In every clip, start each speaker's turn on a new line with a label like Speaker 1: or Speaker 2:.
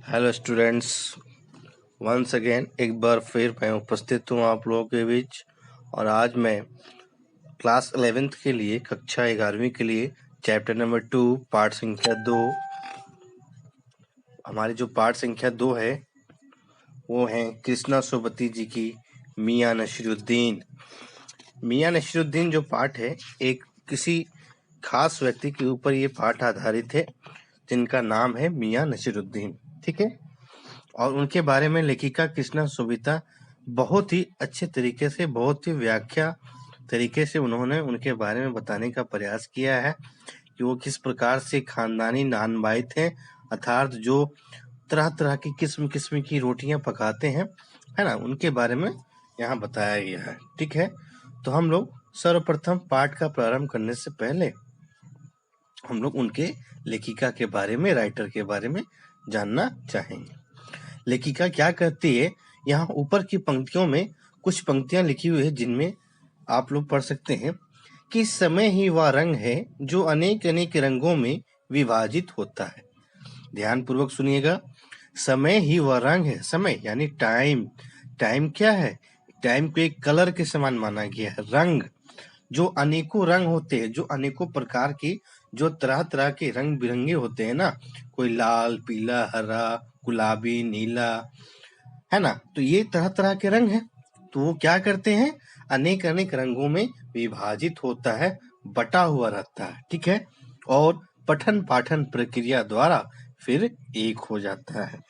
Speaker 1: Hello students, once again एक बार फिर मैं उपस्थित हूँ आप लोगों के बीच। और आज मैं क्लास 11th के लिए, कक्षा 11वीं के लिए चैप्टर नंबर 2 पाठ संख्या 2, हमारी जो पाठ संख्या 2 है वो है कृष्णा सोबती जी की मियां नसीरुद्दीन। मियां नसीरुद्दीन जो पाठ है, एक किसी खास व्यक्ति के ऊपर ये पाठ आधारित है जिनका नाम है मियां नसीरुद्दीन। ठीक है। और उनके बारे में लेखिका कृष्णा सोबिता बहुत ही अच्छे तरीके से, बहुत ही व्याख्या तरीके से उन्होंने उनके बारे में बताने का प्रयास किया है कि वो किस प्रकार से खानदानी नानबाई थे, अर्थात जो तरह तरह की किस्म किस्म की रोटियां पकाते हैं, है ना, उनके बारे में यहाँ बताया गया है। ठीक है। तो हम लोग सर्वप्रथम पाठ का प्रारंभ करने से पहले हम लोग उनके लेखिका के बारे में, राइटर के बारे में जानना चाहेंगे। लेखिका क्या कहती है, यहाँ ऊपर की पंक्तियों में कुछ पंक्तियां लिखी हुई है जिनमें आप लोग पढ़ सकते हैं कि समय ही वह रंग है जो अनेक अनेक रंगों में विभाजित होता है। ध्यान पूर्वक सुनिएगा। समय ही वह रंग है, समय यानी टाइम। टाइम क्या है? टाइम को एक कलर के समान माना गया है। रंग, जो अनेकों रंग होते हैं, जो अनेकों प्रकार की, जो तरह तरह के रंग बिरंगे होते हैं ना, कोई लाल, पीला, हरा, गुलाबी, नीला, है ना, तो ये तरह तरह के रंग हैं। तो वो क्या करते हैं, अनेक अनेक रंगों में विभाजित होता है, बटा हुआ रहता है। ठीक है। और पठन पाठन प्रक्रिया द्वारा फिर एक हो जाता है।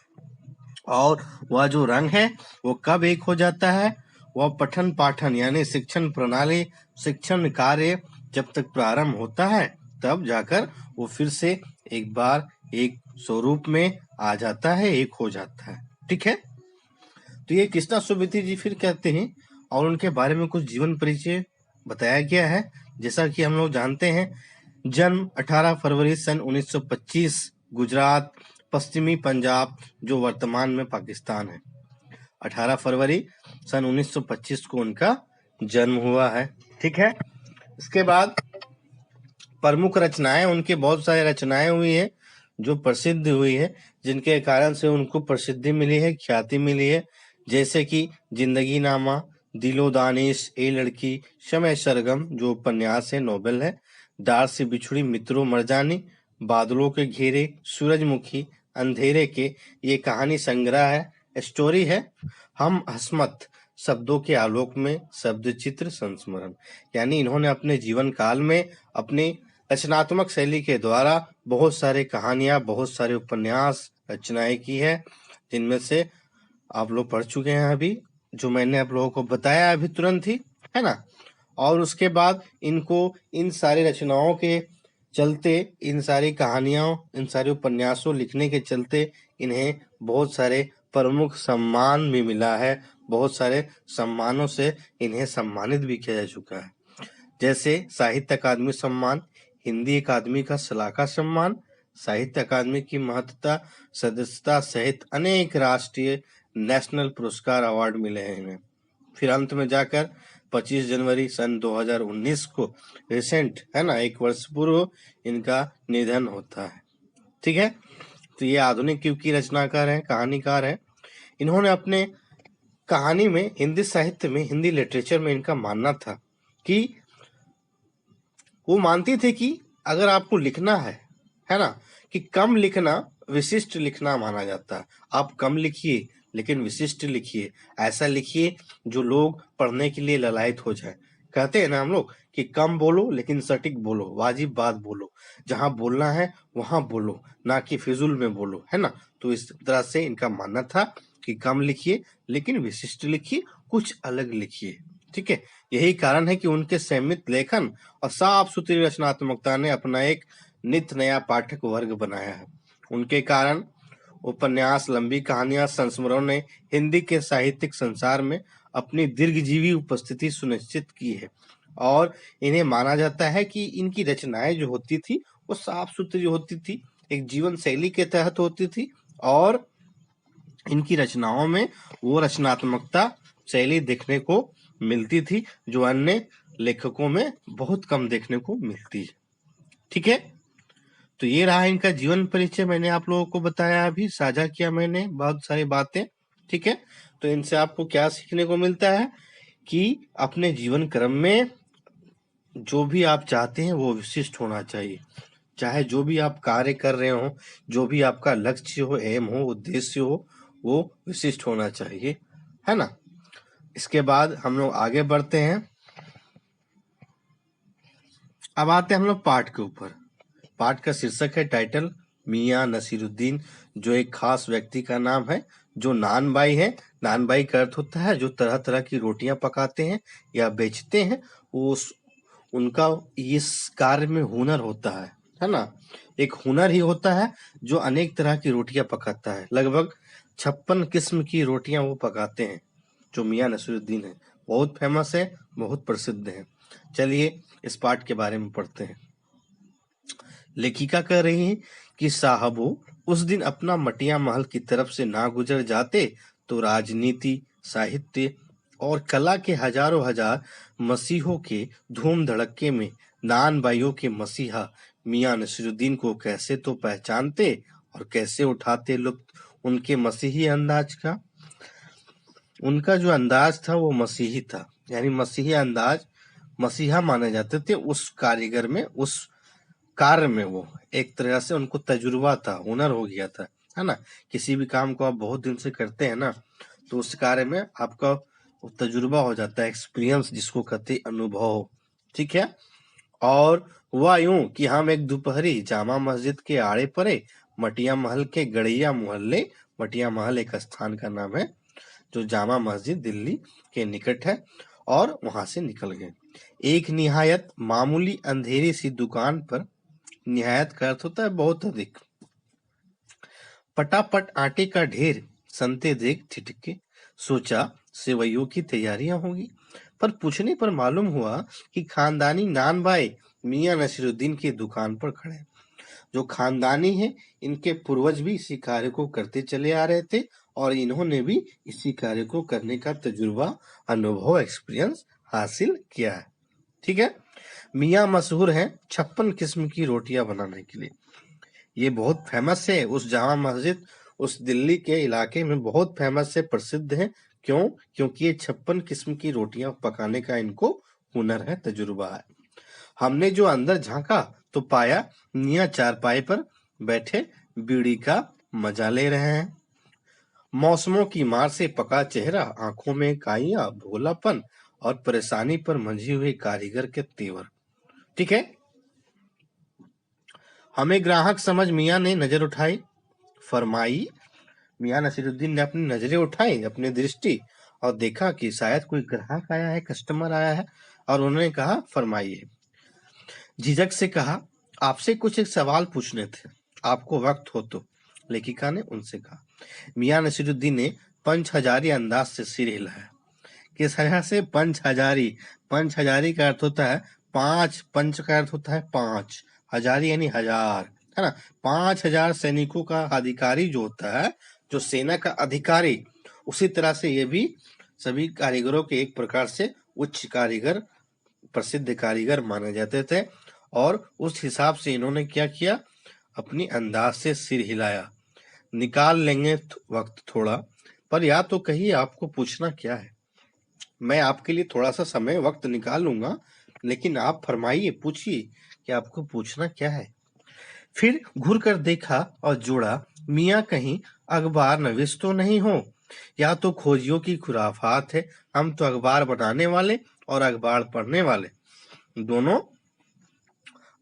Speaker 1: और वह जो रंग है वो कब एक हो जाता है? वह पठन पाठन यानी शिक्षण प्रणाली, शिक्षण कार्य जब तक प्रारंभ होता है तब जाकर वो फिर से एक बार एक स्वरूप में आ जाता है, एक हो जाता है। ठीक है। तो ये कृष्णा सोबती जी फिर कहते हैं और उनके बारे में कुछ जीवन परिचय बताया गया है। जैसा कि हम लोग जानते हैं, जन्म 18 फरवरी सन 1925, गुजरात, पश्चिमी पंजाब, जो वर्तमान में पाकिस्तान है। 18 फरवरी सन 1925 को उनका जन्म हुआ है। ठीक है। इसके बाद प्रमुख रचनाएं, उनके बहुत सारे रचनाएं हुई है जो प्रसिद्ध हुई है, जिनके कारण से उनको प्रसिद्धि मिली है, ख्याति मिली है। जैसे कि जिंदगी नामा, दिलो दानिश, ए लड़की, समय सरगम जो उपन्यास है, नोवेल है, डार से बिछुड़ी मित्रों मरजानी, बादलों के घेरे, सूरजमुखी, अंधेरे के, ये कहानी संग्रह है, स्टोरी है, हम हसमत, शब्दों के आलोक में, शब्द चित्र संस्मरण। यानी इन्होंने अपने जीवन काल में अपनी रचनात्मक शैली के द्वारा बहुत सारे कहानियां, बहुत सारे उपन्यास रचनाएं की है, जिनमें से आप लोग पढ़ चुके हैं अभी, जो मैंने आप लोगों को बताया अभी तुरंत ही, है ना। और उसके बाद इनको इन सारी रचनाओं के चलते, इन सारी कहानियों, इन सारे उपन्यासों लिखने के चलते इन्हें बहुत सारे प्रमुख सम्मान भी मिला है। बहुत सारे सम्मानों से इन्हें सम्मानित भी किया जा चुका है। जैसे साहित्य अकादमी सम्मान, हिंदी अकादमी का सलाहकार सम्मान, साहित्य अकादमी की महत्ता सदस्यता सहित अनेक राष्ट्रीय नेशनल पुरस्कार अवार्ड मिले हैं इन्हें। फिर अंत में जाकर 25 जनवरी सन 2019 को, रिसेंट है ना, एक वर्ष पूर्व इनका निधन होता है। ठीक है। तो ये आधुनिक युग की रचनाकार है, कहानीकार है। इन्होंने अपने कहानी में, हिंदी साहित्य में, हिंदी लिटरेचर में इनका मानना था कि वो मानती थे कि अगर आपको लिखना है ना, कि कम लिखना विशिष्ट लिखना माना जाता है। आप कम लिखिए लेकिन विशिष्ट लिखिए, ऐसा लिखिए जो लोग पढ़ने के लिए ललायत हो जाए। कहते हैं ना हम लोग कि कम बोलो लेकिन सटीक बोलो, वाजिब बात बोलो, जहां बोलना है वहां बोलो, ना कि फिजूल में बोलो, है ना। तो इस तरह से इनका मानना था कि कम लिखिए लेकिन विशिष्ट लिखिए, कुछ अलग लिखिए। ठीक है। यही कारण है कि उनके संयमित लेखन और साफ सुथरी रचनात्मकता ने अपना एक नित्य नया पाठक वर्ग बनाया है। उनके कारण उपन्यास, लंबी कहानियां, संस्मरणों ने हिंदी के साहित्यिक संसार में अपनी दीर्घजीवी उपस्थिति सुनिश्चित की है। और इन्हें माना जाता है कि इनकी रचनाएं जो होती थी वो साफ सुथरी होती थी, एक जीवन शैली के तहत होती थी, और इनकी रचनाओं में वो रचनात्मकता शैली देखने को मिलती थी जो अन्य लेखकों में बहुत कम देखने को मिलती है। ठीक है। तो ये रहा इनका जीवन परिचय। मैंने आप लोगों को बताया, अभी साझा किया मैंने बहुत सारी बातें। ठीक है, तो इनसे आपको क्या सीखने को मिलता है कि अपने जीवन क्रम में जो भी आप चाहते हैं वो विशिष्ट होना चाहिए। चाहे जो भी आप कार्य कर रहे हो, जो भी आपका लक्ष्य हो, एम हो, उद्देश्य हो, वो विशिष्ट होना चाहिए, है ना। इसके बाद हम लोग आगे बढ़ते हैं। अब आते हैं हम लोग पाठ के ऊपर। पाठ का शीर्षक है, टाइटल, मियां नसीरुद्दीन, जो एक खास व्यक्ति का नाम है, जो नान बाई है। नान बाई का अर्थ होता है जो तरह तरह की रोटियां पकाते हैं या बेचते हैं। वो उनका इस कार्य में हुनर होता है ना। एक हुनर ही होता है जो अनेक तरह की रोटियां पकाता है। लगभग 56 किस्म की रोटियां वो पकाते हैं, जो मियां नसीरुद्दीन है। बहुत फेमस है, बहुत प्रसिद्ध है। चलिए इस पाठ के बारे में पढ़ते हैं। लेखिका कह रही है कि साहबो, उस दिन अपना मटिया महल की तरफ से ना गुजर जाते तो राजनीति, साहित्य और कला के हजारों हजार मसीहों के धूम धड़क्के में नान भाइयों के मसीहा मियां नसीरुद्दीन को कैसे तो पहचानते और कैसे उठाते लुत्फ उनके मसीही अंदाज का। उनका जो अंदाज था वो मसीही था, यानी मसीही अंदाज, मसीहा माने जाते थे उस कारीगर में, उस कार्य में। वो एक तरह से उनको तजुर्बा था, हुनर हो गया था, है ना। किसी भी काम को आप बहुत दिन से करते हैं ना, तो उस कार्य में आपका तजुर्बा हो जाता है, एक्सपीरियंस जिसको कहते हैं, अनुभव। ठीक है। और हुआ यूं कि हम एक दोपहरी जामा मस्जिद के आड़े परे मटिया महल के गड़िया मोहल्ले, मटिया महल एक स्थान का नाम है जो जामा मस्जिद दिल्ली के निकट है, और वहां से निकल गए। एक निहायत मामूली अंधेरी सी दुकान पर, निहायत का अर्थ होता है बहुत अधिक, पटापट आटे का ढेर संते देख ठिठके। सोचा सेवइयों की तैयारियां होगी, पर पूछने पर मालूम हुआ कि खानदानी नान भाई मियां नसीरुद्दीन की दुकान पर खड़े। जो खानदानी है, इनके पूर्वज भी इसी कार्य को करते चले आ रहे थे, और इन्होंने भी इसी कार्य को करने का तजुर्बा, अनुभव, एक्सपीरियंस हासिल किया है। ठीक है। मियां मशहूर हैं 56 किस्म की रोटियां बनाने के लिए। ये बहुत फेमस है, उस जामा मस्जिद, उस दिल्ली के इलाके में बहुत फेमस है, प्रसिद्ध है। क्यों? क्योंकि ये 56 किस्म की रोटियां पकाने का इनको हुनर है, तजुर्बा है। हमने जो अंदर झांका तो पाया मियां चारपाई पर बैठे बीड़ी का मजा ले रहे हैं। मौसमों की मार से पका चेहरा, आंखों में काइया, भोलापन और परेशानी पर मंझी हुई कारीगर के तेवर। ठीक है। हमें ग्राहक समझ मियां ने नजर उठाई, फरमाई। मियां नसीरुद्दीन ने अपनी नजरें उठाई, अपनी दृष्टि, और देखा कि शायद कोई ग्राहक आया है, कस्टमर आया है, और उन्होंने कहा, फरमाइए। झिझक से कहा, आपसे कुछ एक सवाल पूछने थे, आपको वक्त हो तो। लेखिका ने उनसे कहा। मियां नसीरुद्दीन ने पंच हजारी अंदाज से सिर हिलाया। किस तरह से? पंच हजारी। पंच हजारी का अर्थ होता है पांच, पंच का अर्थ होता है पांच, हजारी यानी हजार, है ना। 5,000 सैनिकों का अधिकारी जो होता है, जो सेना का अधिकारी, उसी तरह से ये भी सभी कारीगरों के एक प्रकार से उच्च कारीगर, प्रसिद्ध कारीगर माने जाते थे। और उस हिसाब से इन्होंने क्या किया, अपनी अंदाज से सिर हिलाया। निकाल लेंगे वक्त थोड़ा, पर या तो कहिए आपको पूछना क्या है। मैं आपके लिए थोड़ा सा समय वक्त निकाल लूंगा, लेकिन आप फरमाइए, पूछिए कि आपको पूछना क्या है। फिर घूर कर देखा और जोड़ा, मियां कहीं अखबार नवीस तो नहीं हो, या तो खोजियों की खुराफात है। हम तो अखबार बनाने वाले और अखबार पढ़ने वाले दोनों।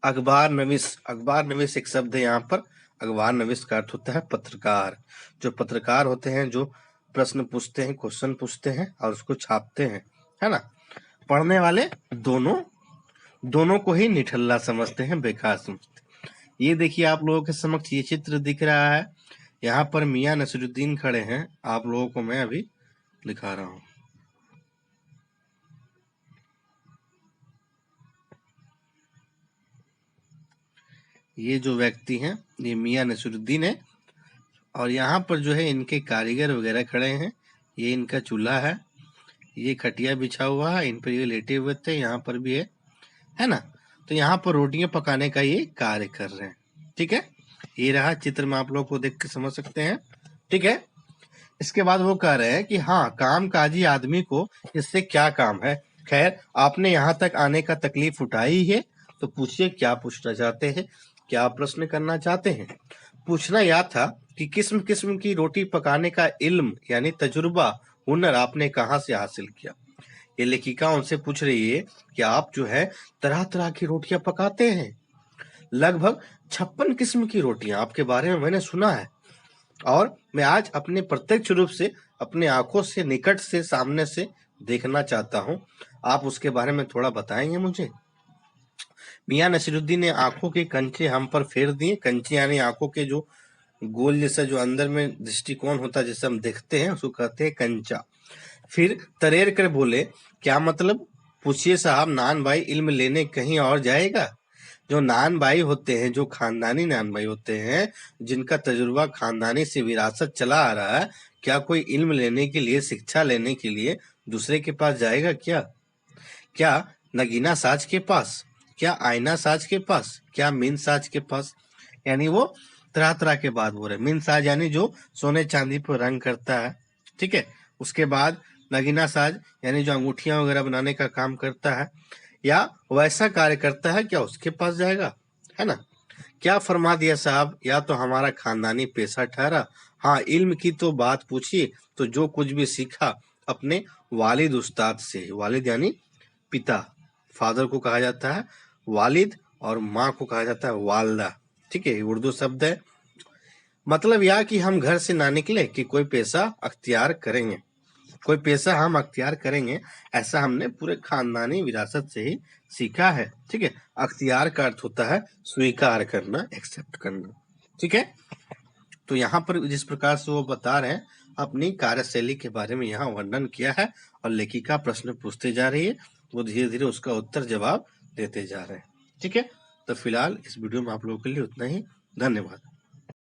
Speaker 1: अखबार नवीस एक शब्द है यहाँ पर। अखबार नवीस का अर्थ होता है पत्रकार। जो पत्रकार होते हैं, जो प्रश्न पूछते हैं, क्वेश्चन पूछते हैं और उसको छापते हैं, है ना। पढ़ने वाले दोनों, दोनों को ही निठल्ला समझते हैं, बेकार समझते हैं। ये देखिए आप लोगों के समक्ष ये चित्र दिख रहा है। यहाँ पर मियां नसीरुद्दीन खड़े हैं, आप लोगों को मैं अभी दिखा रहा हूँ। ये जो व्यक्ति हैं, ये मियां नसीरुद्दीन है, और यहाँ पर जो है इनके कारीगर वगैरह खड़े हैं। ये इनका चूल्हा है, ये खटिया बिछा हुआ है, इन पर ये लेटे हुए थे, यहाँ पर भी है ना। तो यहाँ पर रोटियां पकाने का ये कार्य कर रहे हैं। ठीक है, ये रहा चित्र में, आप लोग को देख के समझ सकते हैं। ठीक है, इसके बाद वो कह रहे हैं कि हाँ, कामकाजी आदमी को इससे क्या काम है। खैर, आपने यहाँ तक आने का तकलीफ उठाई है, तो पूछिए क्या पूछना चाहते हैं, क्या प्रश्न करना चाहते हैं। पूछना यह था कि किस्म किस्म की रोटी पकाने का इल्म यानी तजुर्बा, हुनर आपने कहाँ से हासिल किया। ये लेखिका उनसे पूछ रही है कि आप जो है तरह तरह की रोटियां पकाते हैं, लगभग 56 किस्म की रोटियां आपके बारे में मैंने सुना है, और मैं आज अपने प्रत्यक्ष रूप से अपने आंखों से निकट से सामने से देखना चाहता हूँ। आप उसके बारे में थोड़ा बताएंगे मुझे। मियां नसीरुद्दीन ने आंखों के कंचे हम पर फेर दिए। कंचे यानी आंखों के जो गोल जैसा जो अंदर में दृष्टिकोण होता है, जैसे हम देखते हैं, उसको कहते हैं कंचा। फिर तरेर कर बोले, क्या मतलब? पूछिए साहब, नान भाई इल्म लेने कहीं और जाएगा? जो नान भाई होते हैं, जो खानदानी नान भाई होते हैं, जिनका तजुर्बा खानदानी से विरासत चला आ रहा है, क्या कोई इल्म लेने के लिए, शिक्षा लेने के लिए दूसरे के पास जाएगा क्या? क्या नगीना साज के पास, क्या आईना साज के पास, क्या मीन साज के पास? यानी वो तरह तरह के बात बोल रहे। मीन साज यानी जो सोने चांदी पर रंग करता है, ठीक है। उसके बाद नगीना साज यानी जो अंगूठियां वगैरह बनाने का काम करता है, या वैसा कार्य करता है, क्या उसके पास जाएगा, है ना? क्या फरमा दिया साहब, या तो हमारा खानदानी पेशा ठहरा। हाँ, इल्म की तो बात पूछिए, तो जो कुछ भी सीखा अपने वालिद उस्ताद से। वालिद यानी पिता, फादर को कहा जाता है वालिद, और माँ को कहा जाता है वालदा। ठीक है, उर्दू शब्द है। मतलब यह कि हम घर से ना निकले कि कोई पेशा अख्तियार करेंगे, कोई पेशा हम अख्तियार करेंगे, ऐसा हमने पूरे खानदानी विरासत से ही सीखा है। ठीक है, अख्तियार का अर्थ होता है स्वीकार करना, एक्सेप्ट करना। ठीक है, तो यहाँ पर जिस प्रकार से वो बता रहे हैं, अपनी कार्यशैली के बारे में यहाँ वर्णन किया है, और लेखिका प्रश्न पूछते जा रही है, वो धीरे धीरे उसका उत्तर जवाब देते जा रहे हैं। ठीक है, तो फिलहाल इस वीडियो में आप लोगों के लिए उतना ही। धन्यवाद।